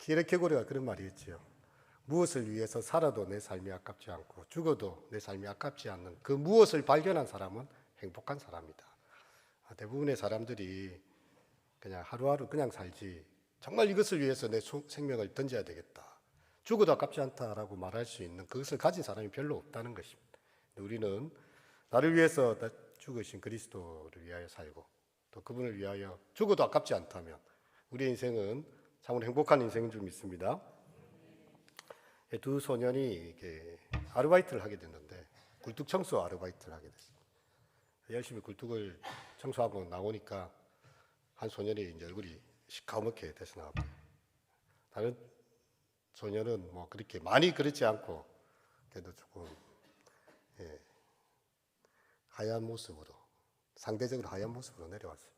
키에르케고르가 그런 말이 있지요. 무엇을 위해서 살아도 내 삶이 아깝지 않고 죽어도 내 삶이 아깝지 않는 그 무엇을 발견한 사람은 행복한 사람이다. 대부분의 사람들이 그냥 하루하루 그냥 살지 정말 이것을 위해서 내 생명을 던져야 되겠다, 죽어도 아깝지 않다라고 말할 수 있는 그것을 가진 사람이 별로 없다는 것입니다. 우리는 나를 위해서 죽으신 그리스도를 위하여 살고 또 그분을 위하여 죽어도 아깝지 않다면 우리의 인생은 참으로 행복한 인생인 줄 믿습니다. 두 소년이 이렇게 아르바이트를 하게 됐는데 굴뚝 청소 아르바이트를 하게 됐습니다. 열심히 굴뚝을 청소하고 나오니까 한 소년이 이제 얼굴이 시커멓게 돼서 나왔고요. 다른 소년은 뭐 그렇게 많이 그렇지 않고 그래도 조금 하얀 모습으로, 상대적으로 하얀 모습으로 내려왔어요.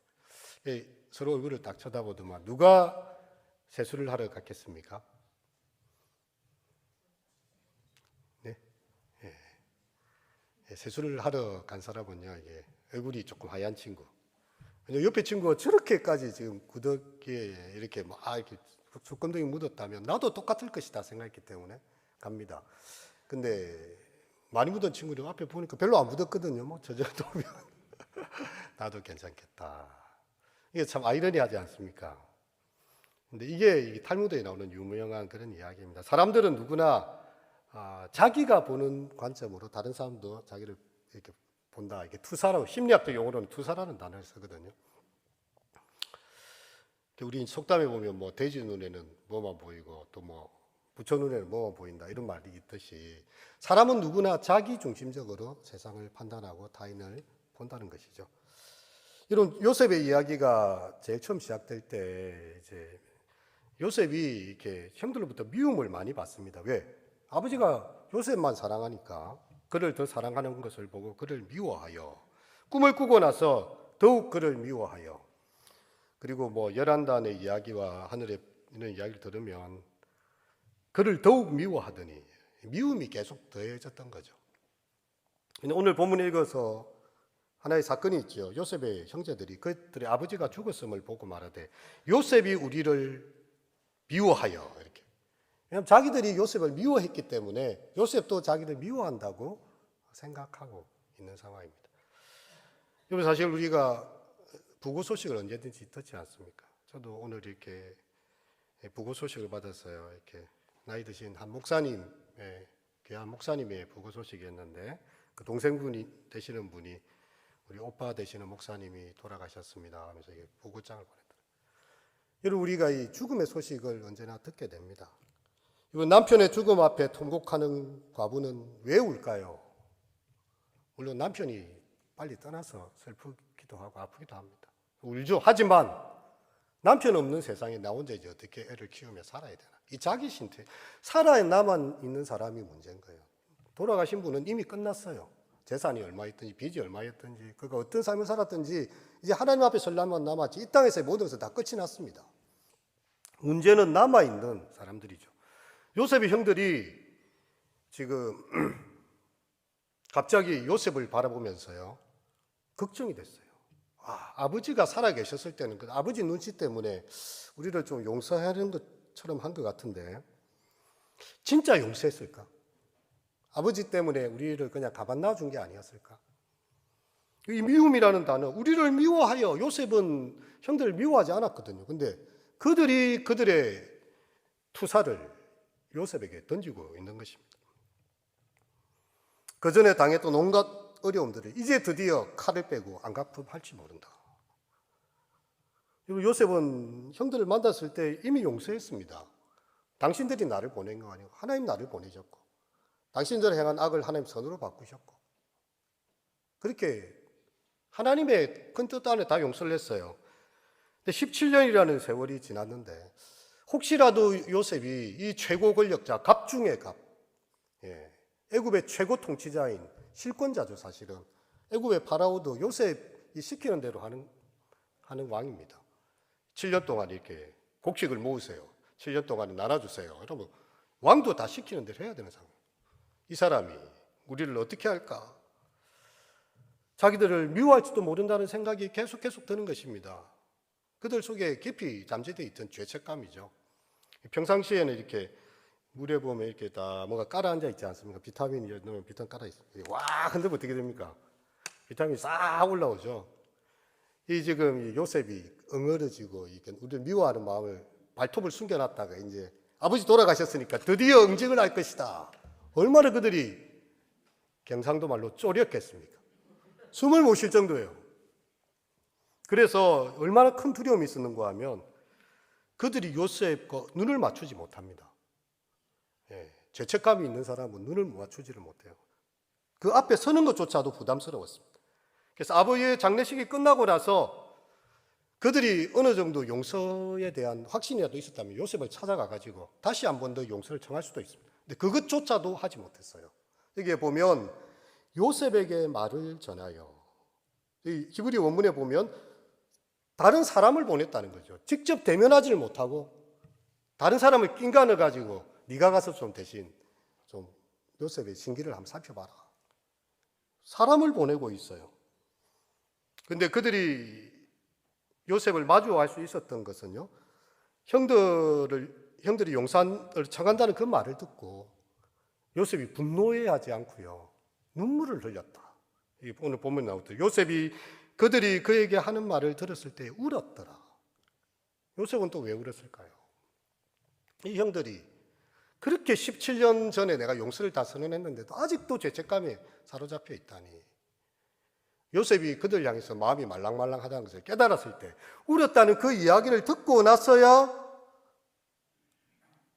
서로 얼굴을 딱 쳐다보더만 누가 세수를 하러 갔겠습니까? 네, 세수를 하러 간 사람은요, 이게 얼굴이 조금 하얀 친구. 옆에 친구가 저렇게까지 지금 구더기에 이렇게 막 이렇게 손건더기 묻었다면 나도 똑같을 것이다 생각했기 때문에 갑니다. 근데 많이 묻은 친구들 앞에 보니까 별로 안 묻었거든요. 뭐 저 정도면 나도 괜찮겠다. 이게 참 아이러니하지 않습니까? 근데 이게 탈무드에 나오는 유명한 그런 이야기입니다. 사람들은 누구나 자기가 보는 관점으로 다른 사람도 자기를 이렇게 본다. 이게 투사라고, 심리학적 용어로는 투사라는 단어를 쓰거든요. 우리 속담에 보면 뭐 돼지 눈에는 뭐만 보이고 또 뭐 부처 눈에는 뭐만 보인다 이런 말이 있듯이 사람은 누구나 자기 중심적으로 세상을 판단하고 타인을 본다는 것이죠. 이런 요셉의 이야기가 제일 처음 시작될 때 이제 요셉이 이렇게 형들로부터 미움을 많이 받습니다. 왜? 아버지가 요셉만 사랑하니까 그를 더 사랑하는 것을 보고 그를 미워하여 꿈을 꾸고 나서 더욱 그를 미워하여, 그리고 뭐 열한단의 이야기와 하늘의 이런 이야기를 들으면 그를 더욱 미워하더니 미움이 계속 더해졌던 거죠. 오늘 본문 읽어서 하나의 사건이 있죠. 요셉의 형제들이 그들의 아버지가 죽었음을 보고 말하되 요셉이 우리를 미워하여, 이렇게. 왜냐하면 자기들이 요셉을 미워했기 때문에 요셉도 자기를 미워한다고 생각하고 있는 상황입니다. 여러분, 사실 우리가 부고 소식을 언제든지 듣지 않습니까? 저도 오늘 이렇게 부고 소식을 받았어요. 이렇게 나이 드신 한 목사님, 귀한 목사님의 부고 소식이었는데 그 동생분이 되시는 분이 우리 오빠 되시는 목사님이 돌아가셨습니다 하면서 부고장을 보냈더라고요. 여러분, 우리가 이 죽음의 소식을 언제나 듣게 됩니다. 이번 남편의 죽음 앞에 통곡하는 과부는 왜 울까요? 물론 남편이 빨리 떠나서 슬프기도 하고 아프기도 합니다. 울죠. 하지만 남편 없는 세상에 나 혼자 이제 어떻게 애를 키우며 살아야 되나? 이 자기 신태, 살아남아 있는 사람이 문제인 거예요. 돌아가신 분은 이미 끝났어요. 재산이 얼마였든지 빚이 얼마였든지 그가 어떤 삶을 살았든지 이제 하나님 앞에 설날만 남았지 이 땅에서의 모든 것은 다 끝이 났습니다. 문제는 남아있는 사람들이죠. 요셉의 형들이 지금 갑자기 요셉을 바라보면서요 걱정이 됐어요. 아버지가 살아계셨을 때는 그 아버지 눈치 때문에 우리를 좀 용서하는 것처럼 한 것 같은데 진짜 용서했을까? 아버지 때문에 우리를 그냥 가만 놔준 게 아니었을까? 이 미움이라는 단어, 우리를 미워하여, 요셉은 형들을 미워하지 않았거든요. 근데 그들이 그들의 투사를 요셉에게 던지고 있는 것입니다. 그 전에 당했던 온갖 어려움들을 이제 드디어 칼을 빼고 안갚음할지 모른다. 요셉은 형들을 만났을 때 이미 용서했습니다. 당신들이 나를 보낸 거 아니고 하나님 나를 보내셨고 당신들을 향한 악을 하나님 선으로 바꾸셨고 그렇게 하나님의 큰 뜻 안에 다 용서를 했어요. 근데 17년이라는 세월이 지났는데 혹시라도 요셉이 이 최고 권력자, 갑 중의 갑, 애굽의 최고 통치자인 실권자죠. 사실은 애굽의 파라오도 요셉이 시키는 대로 하는 왕입니다. 7년 동안 이렇게 곡식을 모으세요. 7년 동안 나눠주세요. 여러분, 왕도 다 시키는 대로 해야 되는 상황. 이 사람이 우리를 어떻게 할까? 자기들을 미워할지도 모른다는 생각이 계속 드는 것입니다. 그들 속에 깊이 잠재되어 있던 죄책감이죠. 평상시에는 이렇게 물에 보면 이렇게 다 뭔가 깔아 앉아 있지 않습니까? 비타민이 넣으면 비타민 깔아 있습니다. 와, 흔들면 어떻게 됩니까? 비타민이 싹 올라오죠. 이 지금 요셉이 엉얼어지고 이렇게 우리를 미워하는 마음을 발톱을 숨겨놨다가 이제 아버지 돌아가셨으니까 드디어 응징을 할 것이다. 얼마나 그들이 경상도 말로 쪼렸겠습니까? 숨을 못 쉴 정도예요. 그래서 얼마나 큰 두려움이 있었는가 하면 그들이 요셉과 눈을 맞추지 못합니다. 예, 죄책감이 있는 사람은 눈을 맞추지를 못해요. 그 앞에 서는 것조차도 부담스러웠습니다. 그래서 아버지의 장례식이 끝나고 나서 그들이 어느 정도 용서에 대한 확신이라도 있었다면 요셉을 찾아가 가지고 다시 한 번 더 용서를 청할 수도 있습니다. 근데 그것조차도 하지 못했어요. 여기에 보면 요셉에게 말을 전하여, 이 히브리 원문에 보면 다른 사람을 보냈다는 거죠. 직접 대면하지를 못하고 다른 사람을 낀간을 가지고 네가 가서 좀 대신 좀 요셉의 신기를 한번 살펴봐라. 사람을 보내고 있어요. 근데 그들이 요셉을 마주할 수 있었던 것은요, 형들이 용서를 청한다는 그 말을 듣고 요셉이 분노해하지 않고요, 눈물을 흘렸다. 오늘 본문에 나오더라고요. 요셉이 그들이 그에게 하는 말을 들었을 때 울었더라. 요셉은 또 왜 울었을까요? 이 형들이 그렇게 17년 전에 내가 용서를 다 선언했는데도 아직도 죄책감에 사로잡혀 있다니. 요셉이 그들 향해서 마음이 말랑말랑하다는 것을 깨달았을 때 울었다는 그 이야기를 듣고 나서야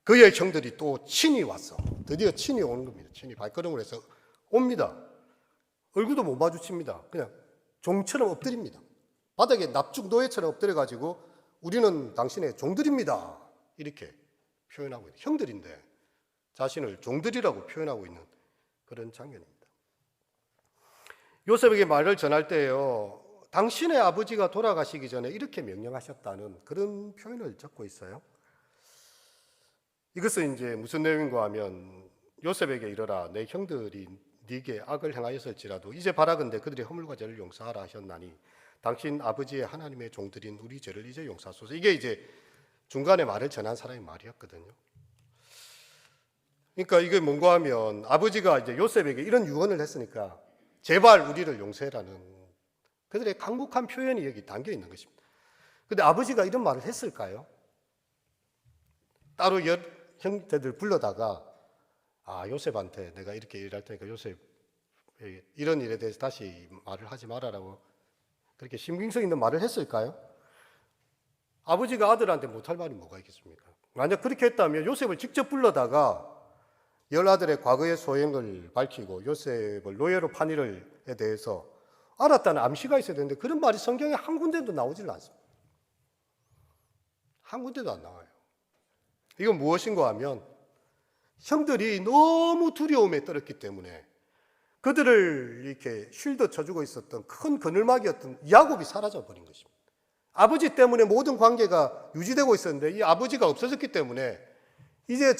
그의 형들이 또 친히 왔어. 드디어 친히 오는 겁니다. 친히 발걸음을 해서 옵니다. 얼굴도 못 마주칩니다. 그냥 종처럼 엎드립니다. 바닥에 납죽 노예처럼 엎드려가지고 우리는 당신의 종들입니다. 이렇게 표현하고 있는, 형들인데 자신을 종들이라고 표현하고 있는 그런 장면입니다. 요셉에게 말을 전할 때요, 당신의 아버지가 돌아가시기 전에 이렇게 명령하셨다는 그런 표현을 적고 있어요. 이것은 이제 무슨 내용인가 하면 요셉에게 이르라, 내 형들이 네게 악을 행하였을지라도 이제 바라건대 그들의 허물과 죄를 용서하라 하셨나니 당신 아버지의 하나님의 종들인 우리 죄를 이제 용서하소서. 이게 이제 중간에 말을 전한 사람의 말이었거든요. 그러니까 이게 뭔가 하면 아버지가 이제 요셉에게 이런 유언을 했으니까 제발 우리를 용서해라는 그들의 강력한 표현이 여기 담겨 있는 것입니다. 그런데 아버지가 이런 말을 했을까요? 따로 형제들 불러다가 요셉한테 내가 이렇게 일할 테니까 요셉 이런 일에 대해서 다시 말을 하지 말아라고 그렇게 신빙성 있는 말을 했을까요? 아버지가 아들한테 못할 말이 뭐가 있겠습니까? 만약 그렇게 했다면 요셉을 직접 불러다가 열 아들의 과거의 소행을 밝히고 요셉을 노예로 판 일에 대해서 알았다는 암시가 있어야 되는데 그런 말이 성경에 한 군데도 나오질 않습니다. 한 군데도 안 나와요. 이건 무엇인가 하면 형들이 너무 두려움에 떨었기 때문에 그들을 이렇게 쉴드 쳐주고 있었던 큰 그늘막이었던 야곱이 사라져버린 것입니다. 아버지 때문에 모든 관계가 유지되고 있었는데 이 아버지가 없어졌기 때문에 이제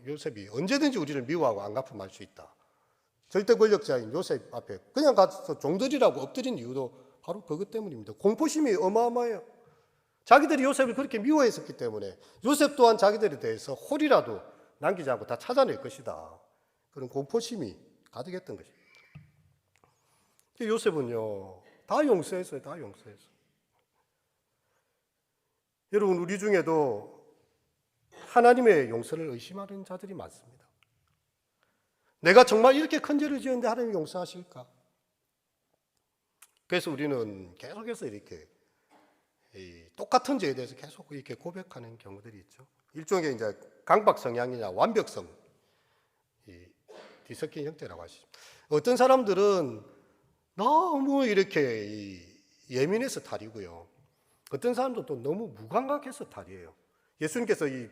요셉이 언제든지 우리를 미워하고 안갚음할 수 있다. 절대 권력자인 요셉 앞에 그냥 가서 종들이라고 엎드린 이유도 바로 그것 때문입니다. 공포심이 어마어마해요. 자기들이 요셉을 그렇게 미워했었기 때문에 요셉 또한 자기들에 대해서 홀이라도 남기지 않고 다 찾아낼 것이다. 그런 공포심이 가득했던 것입니다. 요셉은요, 다 용서했어요. 다 용서했어요. 여러분, 우리 중에도 하나님의 용서를 의심하는 자들이 많습니다. 내가 정말 이렇게 큰 죄를 지었는데 하나님이 용서하실까? 그래서 우리는 계속해서 이렇게 똑같은 죄에 대해서 계속 이렇게 고백하는 경우들이 있죠. 일종의 이제 강박 성향이나 완벽성, 뒤섞인 형태라고 하시죠. 어떤 사람들은 너무 이렇게 예민해서 탈이고요. 어떤 사람도 또 너무 무감각해서 탈이에요. 예수님께서 이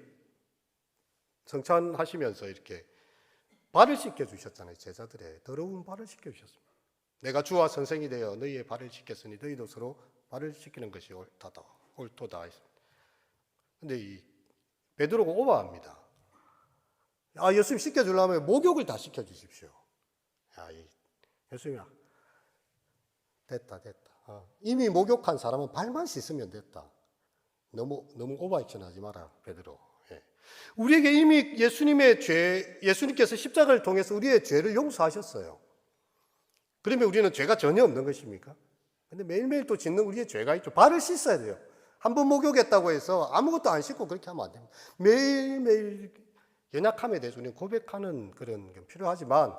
성찬하시면서 이렇게 발을 씻겨 주셨잖아요. 제자들의 더러운 발을 씻겨 주셨습니다. 내가 주와 선생이 되어 너희의 발을 씻겼으니 너희도 서로 발을 씻기는 것이 옳도다. 그런데 이 베드로가 오버합니다. 예수님 씻겨주려면 목욕을 다 씻겨주십시오. 예수님아, 됐다. 이미 목욕한 사람은 발만 씻으면 됐다. 너무 오버액션 하지 마라, 베드로. 우리에게 이미 예수님께서 십자가를 통해서 우리의 죄를 용서하셨어요. 그러면 우리는 죄가 전혀 없는 것입니까? 근데 매일매일 또 짓는 우리의 죄가 있죠. 발을 씻어야 돼요. 한 번 목욕했다고 해서 아무것도 안 씻고 그렇게 하면 안 됩니다. 매일매일 연약함에 대해서 우리는 고백하는 그런 게 필요하지만,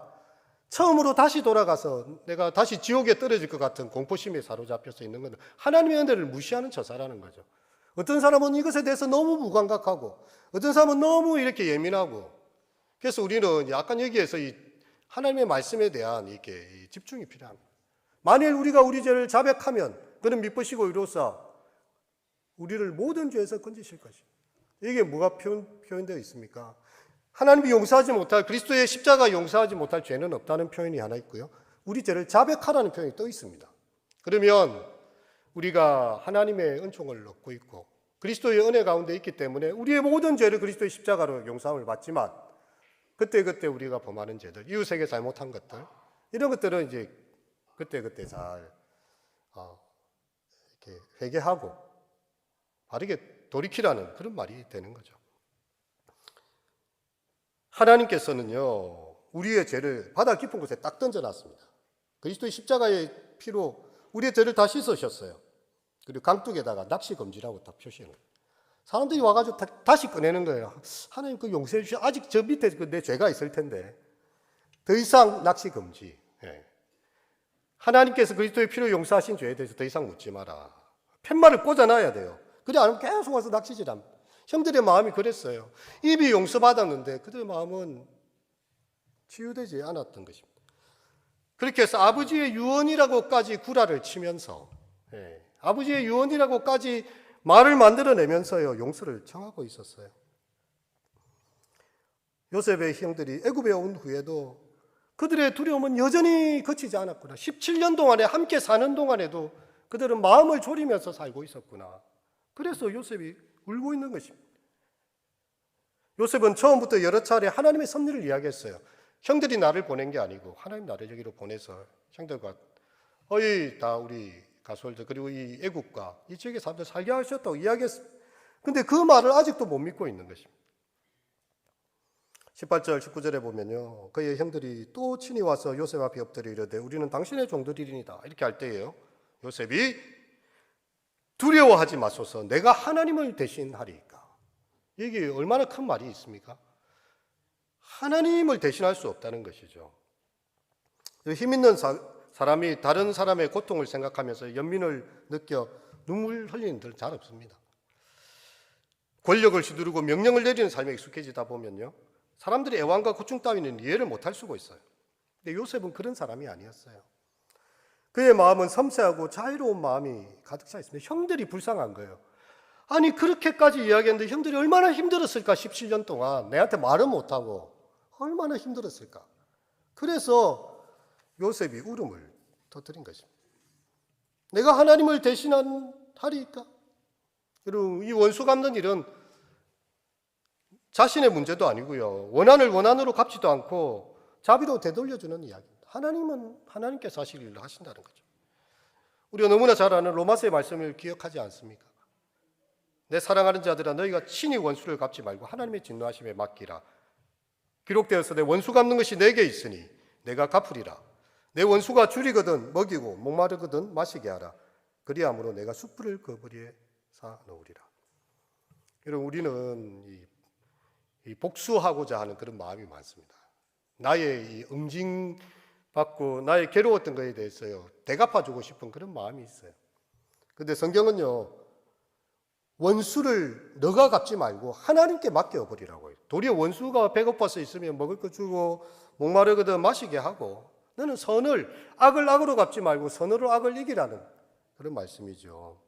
처음으로 다시 돌아가서 내가 다시 지옥에 떨어질 것 같은 공포심에 사로잡혀서 있는 건 하나님의 은혜를 무시하는 처사라는 거죠. 어떤 사람은 이것에 대해서 너무 무감각하고, 어떤 사람은 너무 이렇게 예민하고, 그래서 우리는 약간 여기에서 이 하나님의 말씀에 대한 이렇게 집중이 필요합니다. 만일 우리가 우리 죄를 자백하면 그는 미쁘시고 의로사 우리를 모든 죄에서 건지실 것입니다. 이게 뭐가 표현되어 있습니까? 하나님이 용서하지 못할, 그리스도의 십자가 용서하지 못할 죄는 없다는 표현이 하나 있고요. 우리 죄를 자백하라는 표현이 또 있습니다. 그러면 우리가 하나님의 은총을 얻고 있고 그리스도의 은혜 가운데 있기 때문에 우리의 모든 죄를 그리스도의 십자가로 용서함을 받지만, 그때그때 우리가 범하는 죄들, 이웃에게 잘못한 것들, 이런 것들은 이제 그때그때 잘 이렇게 회개하고 바르게 돌이키라는 그런 말이 되는 거죠. 하나님께서는요, 우리의 죄를 바다 깊은 곳에 딱 던져놨습니다. 그리스도의 십자가의 피로 우리의 죄를 다 씻으셨어요. 그리고 강둑에다가 낚시 금지라고 딱 표시해요. 사람들이 와가지고 다시 꺼내는 거예요. 하나님 그 용서해 주시오. 아직 저 밑에 내 죄가 있을 텐데. 더 이상 낚시 금지. 예. 하나님께서 그리스도의 피로 용서하신 죄에 대해서 더 이상 묻지 마라. 팻말을 꽂아놔야 돼요. 그래 안 하면 계속 와서 낚시질합니다. 형들의 마음이 그랬어요. 이미 용서받았는데 그들의 마음은 치유되지 않았던 것입니다. 그렇게 해서 아버지의 유언이라고까지 구라를 치면서, 아버지의 유언이라고까지 말을 만들어내면서요, 용서를 청하고 있었어요. 요셉의 형들이 애굽에 온 후에도 그들의 두려움은 여전히 그치지 않았구나. 17년 동안에 함께 사는 동안에도 그들은 마음을 졸이면서 살고 있었구나. 그래서 요셉이 울고 있는 것입니다. 요셉은 처음부터 여러 차례 하나님의 섭리를 이야기했어요. 형들이 나를 보낸 게 아니고 하나님 나를 여기로 보내서 형들과 다 우리 가솔들 그리고 이 애국과 이 지역의 사람들 살게 하셨다고 이야기했습니다. 근데 그 말을 아직도 못 믿고 있는 것입니다. 18절 19절에 보면요, 그의 형들이 또 친히 와서 요셉 앞에 엎드려 이르되 우리는 당신의 종들이니이다 이렇게 할 때예요, 요셉이 두려워하지 마소서 내가 하나님을 대신하리이까. 이게 얼마나 큰 말이 있습니까? 하나님을 대신할 수 없다는 것이죠. 힘 있는 사람이 다른 사람의 고통을 생각하면서 연민을 느껴 눈물 흘리는 분들은 잘 없습니다. 권력을 휘두르고 명령을 내리는 삶에 익숙해지다 보면요, 사람들의 애환과 고충 따위는 이해를 못할 수가 있어요. 근데 요셉은 그런 사람이 아니었어요. 그의 마음은 섬세하고 자유로운 마음이 가득 차 있습니다. 형들이 불쌍한 거예요. 아니 그렇게까지 이야기했는데 형들이 얼마나 힘들었을까. 17년 동안 내한테 말은 못하고 얼마나 힘들었을까. 그래서 요셉이 울음을 터뜨린 것입니다. 내가 하나님을 대신하리까? 여러분, 이 원수 갚는 일은 자신의 문제도 아니고요, 원한을 원한으로 갚지도 않고 자비로 되돌려주는 이야기입니다. 하나님은 하나님께서 하실 일을 하신다는 거죠. 우리가 너무나 잘 아는 로마서의 말씀을 기억하지 않습니까? 내 사랑하는 자들아 너희가 친히 원수를 갚지 말고 하나님의 진노하심에 맡기라. 기록되어서 내 원수 갚는 것이 내게 있으니 내가 갚으리라. 내 원수가 줄이거든 먹이고 목마르거든 마시게 하라. 그리함으로 내가 숯불을 그 불에 사 놓으리라. 여러분, 우리는 이 복수하고자 하는 그런 마음이 많습니다. 나의 이 응징받고 나의 괴로웠던 것에 대해서요, 대갚아주고 싶은 그런 마음이 있어요. 그런데 성경은요, 원수를 너가 갚지 말고 하나님께 맡겨버리라고 해요. 도리어 원수가 배고파서 있으면 먹을 거 주고 목마르거든 마시게 하고, 너는 악을 악으로 갚지 말고 선으로 악을 이기라는 그런 말씀이죠.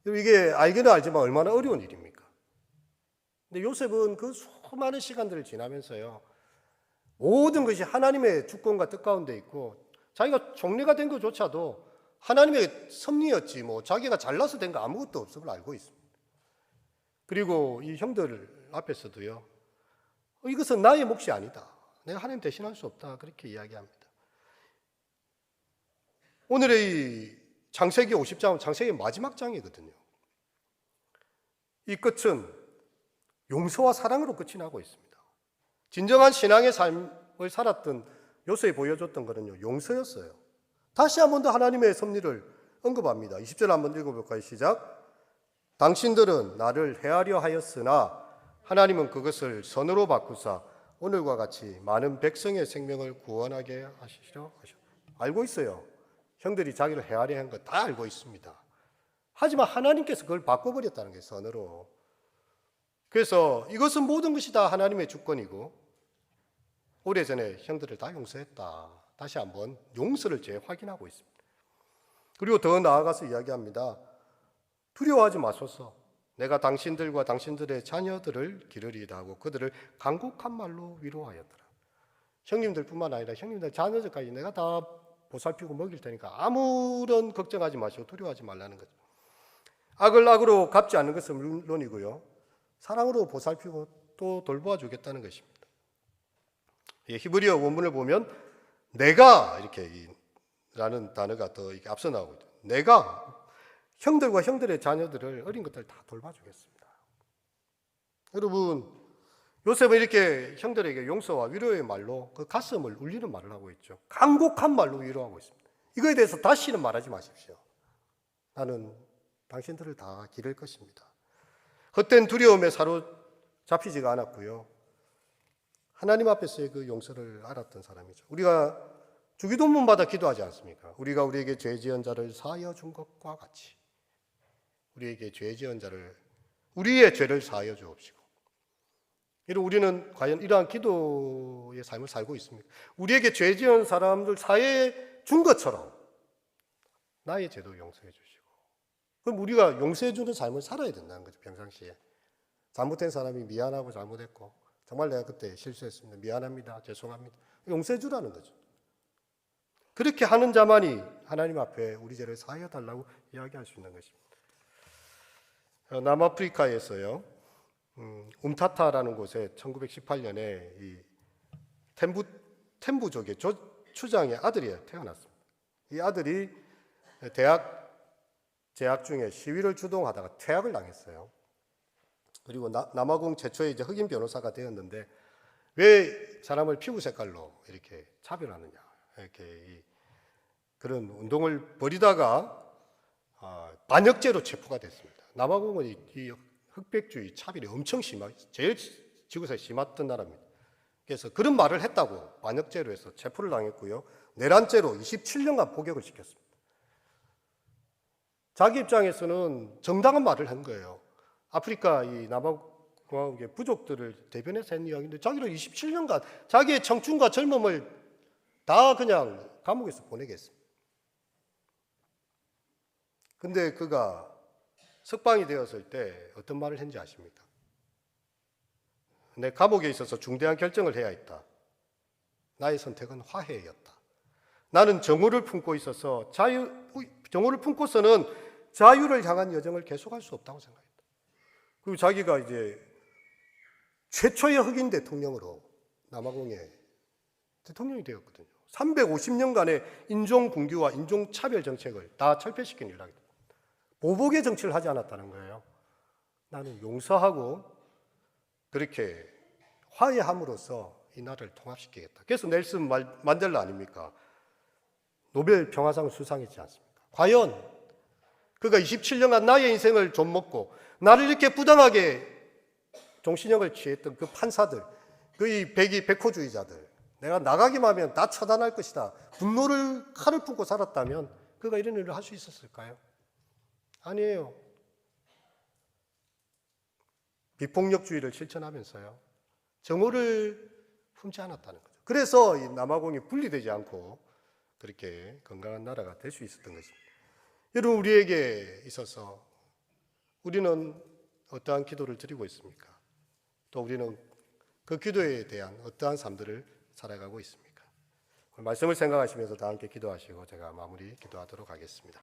이게 알기는 알지만 얼마나 어려운 일입니까? 근데 요셉은 그 수많은 시간들을 지나면서요, 모든 것이 하나님의 주권과 뜻 가운데 있고 자기가 총리가 된 것조차도 하나님의 섭리였지 자기가 잘나서 된 거 아무것도 없음을 알고 있습니다. 그리고 이 형들 앞에서도요, 이것은 나의 몫이 아니다, 내가 하나님 대신할 수 없다, 그렇게 이야기합니다. 오늘의 이 창세기 50장은 창세기 마지막 장이거든요. 이 끝은 용서와 사랑으로 끝이 나고 있습니다. 진정한 신앙의 삶을 살았던 요셉이 보여줬던 것은요, 용서였어요. 다시 한 번 더 하나님의 섭리를 언급합니다. 20절 한번 읽어볼까요? 시작. 당신들은 나를 해하려 하였으나 하나님은 그것을 선으로 바꾸사 오늘과 같이 많은 백성의 생명을 구원하게 하시려 하셨다. 알고 있어요. 형들이 자기를 해하려 한 거 다 알고 있습니다. 하지만 하나님께서 그걸 바꿔버렸다는 거예요, 선으로. 그래서 이것은 모든 것이 다 하나님의 주권이고 오래전에 형들을 다 용서했다. 다시 한번 용서를 재확인하고 있습니다. 그리고 더 나아가서 이야기합니다. 두려워하지 마소서. 내가 당신들과 당신들의 자녀들을 기르리이다 하고 그들을 간곡한 말로 위로하였더라. 형님들뿐만 아니라 형님들 자녀들까지 내가 다 보살피고 먹일 테니까 아무런 걱정하지 마시고 두려워하지 말라는 거죠. 악을 악으로 갚지 않는 것은 물론이고요. 사랑으로 보살피고 또 돌보아 주겠다는 것입니다. 히브리어 원문을 보면 내가 이렇게 라는 단어가 더 이렇게 앞서 나오고 있죠. 내가 형들과 형들의 자녀들을 어린 것들 다 돌봐주겠습니다. 여러분, 요셉은 이렇게 형들에게 용서와 위로의 말로 그 가슴을 울리는 말을 하고 있죠. 간곡한 말로 위로하고 있습니다. 이거에 대해서 다시는 말하지 마십시오. 나는 당신들을 다 기를 것입니다. 헛된 두려움에 사로잡히지가 않았고요. 하나님 앞에서의 그 용서를 알았던 사람이죠. 우리가 주기도문마다 기도하지 않습니까? 우리가 우리에게 죄 지은 자를 사하여 준 것과 같이 우리에게 죄 지은 자를 우리의 죄를 사하여 주옵시고. 이런 우리는 과연 이러한 기도의 삶을 살고 있습니까? 우리에게 죄 지은 사람들 사해 준 것처럼 나의 죄도 용서해 주시고. 그럼 우리가 용서해 주는 삶을 살아야 된다는 거죠. 평상시에 잘못된 사람이 미안하고 잘못했고 정말 내가 그때 실수했습니다. 미안합니다. 죄송합니다. 용서해 주라는 거죠. 그렇게 하는 자만이 하나님 앞에 우리 죄를 사하여 달라고 이야기할 수 있는 것입니다. 남아프리카에서요, 움타타라는 곳에 1918년에 이 템부족의 추장의 아들이 태어났습니다. 이 아들이 대학 재학 중에 시위를 주동하다가 퇴학을 당했어요. 그리고 남아공 최초의 이제 흑인 변호사가 되었는데 왜 사람을 피부 색깔로 이렇게 차별하느냐 이렇게 그런 운동을 벌이다가 반역죄로 체포가 됐습니다. 남아공은 이 흑백주의 차별이 엄청 제일 지구상에 심했던 나라입니다. 그래서 그런 말을 했다고 반역죄로 해서 체포를 당했고요. 내란죄로 27년간 복역을 시켰습니다. 자기 입장에서는 정당한 말을 한 거예요. 아프리카 이 남아공화국의 부족들을 대변해서 한 이야기인데 자기를 27년간 자기의 청춘과 젊음을 다 그냥 감옥에서 보내겠습니다. 근데 그가 석방이 되었을 때 어떤 말을 했는지 아십니까? 내 감옥에 있어서 중대한 결정을 해야 했다. 나의 선택은 화해였다. 나는 정오를 품고 있어서 정오를 품고서는 자유를 향한 여정을 계속할 수 없다고 생각했다. 그리고 자기가 이제 최초의 흑인 대통령으로 남아공의 대통령이 되었거든요. 350년간의 인종분규와 인종차별 정책을 다 철폐시킨 일이다. 보복의 정치를 하지 않았다는 거예요. 나는 용서하고 그렇게 화해함으로써 이 나라를 통합시키겠다. 그래서 넬슨 만델라 아닙니까? 노벨 평화상 수상했지 않습니까? 과연 그가 27년간 나의 인생을 좀 먹고 나를 이렇게 부당하게 종신형을 취했던 그 판사들, 그 백호주의자들, 내가 나가기만 하면 다 처단할 것이다. 분노를 칼을 품고 살았다면 그가 이런 일을 할 수 있었을까요? 아니에요. 비폭력주의를 실천하면서요. 정오를 품지 않았다는 거죠. 그래서 이 남아공이 분리되지 않고 그렇게 건강한 나라가 될 수 있었던 것입니다. 여러분, 우리에게 있어서 우리는 어떠한 기도를 드리고 있습니까? 또 우리는 그 기도에 대한 어떠한 삶들을 살아가고 있습니까? 말씀을 생각하시면서 다 함께 기도하시고 제가 마무리 기도하도록 하겠습니다.